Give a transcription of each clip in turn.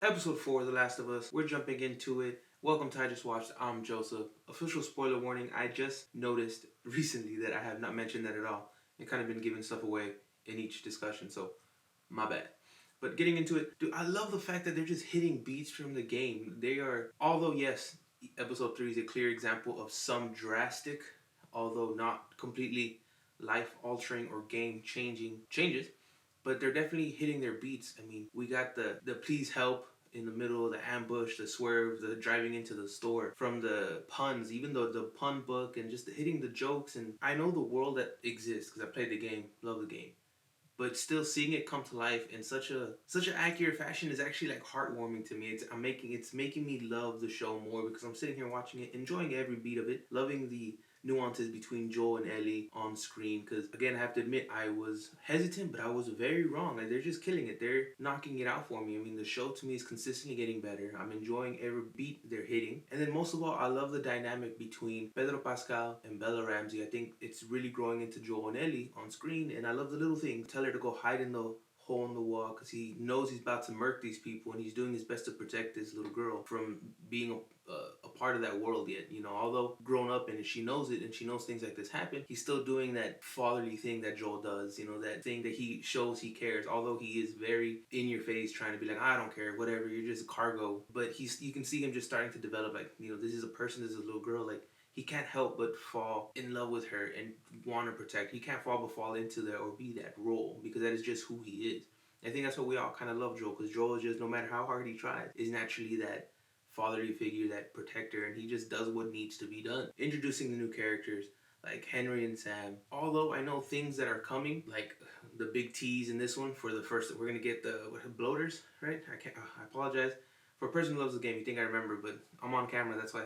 Episode 4 of The Last of Us. We're jumping into it. Welcome to I Just Watched. I'm Joseph. Official spoiler warning. I just noticed recently that I have not mentioned that at all and kind of been giving stuff away in each discussion, so my bad. But getting into it, dude, I love the fact that they're just hitting beats from the game. They are, although yes, episode 3 is a clear example of some drastic, although not completely life altering or game changing changes, but they're definitely hitting their beats. I mean, we got the please help in the middle of the ambush, the swerve, the driving into the store, from the puns, even though the pun book and just hitting the jokes. And I know the world that exists because I played the game, love the game. But still seeing it come to life in such an accurate fashion is actually like heartwarming to me. It's making me love the show more because I'm sitting here watching it, enjoying every beat of it, loving the nuances between Joel and Ellie on screen. Because again, I have to admit, I was hesitant, but I was very wrong. Like, they're just killing it. They're knocking it out for me. I mean, the show to me is consistently getting better. I'm enjoying every beat they're hitting, and then most of all, I love the dynamic between Pedro Pascal and Bella Ramsey. I think it's really growing into Joel and Ellie on screen, and I love the little things. Tell her to go hide in the hole in the wall because he knows he's about to murk these people, and he's doing his best to protect this little girl from being a part of that world yet. You know, although grown up and she knows it and she knows things like this happen, he's still doing that fatherly thing that Joel does. You know, that thing that he shows he cares, although he is very in your face trying to be like, I don't care, whatever, you're just cargo. But you can see him just starting to develop, like, you know, this is a person, this is a little girl, like, he can't help but fall in love with her and want to protect. He can't fall but fall into that or be that role because that is just who he is. I think that's what we all kind of love Joel, because Joel is just, no matter how hard he tries, is naturally that fatherly figure, that protector, and he just does what needs to be done. Introducing the new characters like Henry and Sam. Although I know things that are coming, like the big tease in this one for the first, we're gonna get the bloaters, right? I apologize. For a person who loves the game, you think I remember, but I'm on camera, that's why.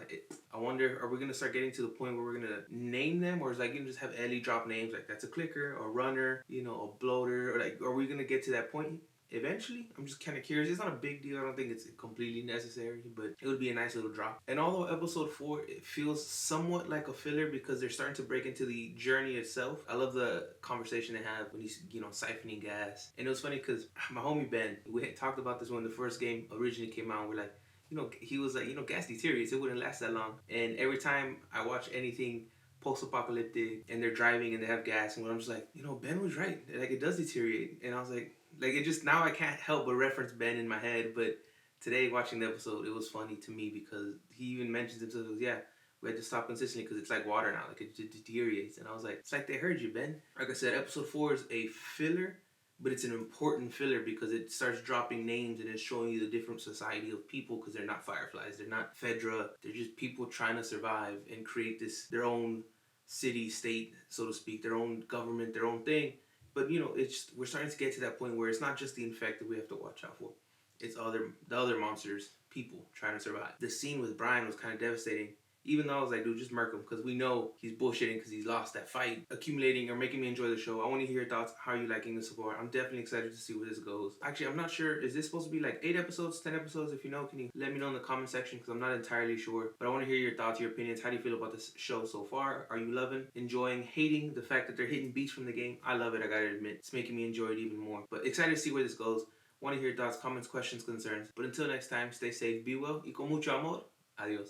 I wonder, are we going to start getting to the point where we're going to name them? Or is like going to just have Ellie drop names, like that's a clicker, a runner, you know, a bloater? Or like, are we going to get to that point eventually? I'm just kind of curious. It's not a big deal. I don't think it's completely necessary, but it would be a nice little drop. And although episode 4, it feels somewhat like a filler because they're starting to break into the journey itself. I love the conversation they have when he's, you know, siphoning gas. And it was funny because my homie Ben, we had talked about this when the first game originally came out. We're like, you know, he was like, you know, gas deteriorates. It wouldn't last that long. And every time I watch anything post-apocalyptic and they're driving and they have gas, and I'm just like, you know, Ben was right. Like, it does deteriorate. And I was like it just, now I can't help but reference Ben in my head. But today watching the episode, it was funny to me because he even mentions himself, yeah, we had to stop consistently because it's like water now, like it deteriorates. And I was like, it's like they heard you, Ben. Like I said, episode 4 is a filler, but it's an important filler because it starts dropping names and it's showing you the different society of people, because they're not fireflies, they're not Fedra, they're just people trying to survive and create this, their own city, state, so to speak, their own government, their own thing. But you know, it's, we're starting to get to that point where it's not just the infected we have to watch out for. It's the other monsters, people trying to survive. The scene with Brian was kind of devastating. Even though I was like, dude, just murk him, because we know he's bullshitting because he's lost that fight. Accumulating or making me enjoy the show. I want to hear your thoughts. How are you liking this so far? I'm definitely excited to see where this goes. Actually, I'm not sure. Is this supposed to be like 8 episodes, 10 episodes? If you know, can you let me know in the comment section, because I'm not entirely sure. But I want to hear your thoughts, your opinions. How do you feel about this show so far? Are you loving, enjoying, hating the fact that they're hitting beats from the game? I love it, I gotta admit. It's making me enjoy it even more. But excited to see where this goes. Want to hear your thoughts, comments, questions, concerns. But until next time, stay safe, be well, y con mucho amor. Adios.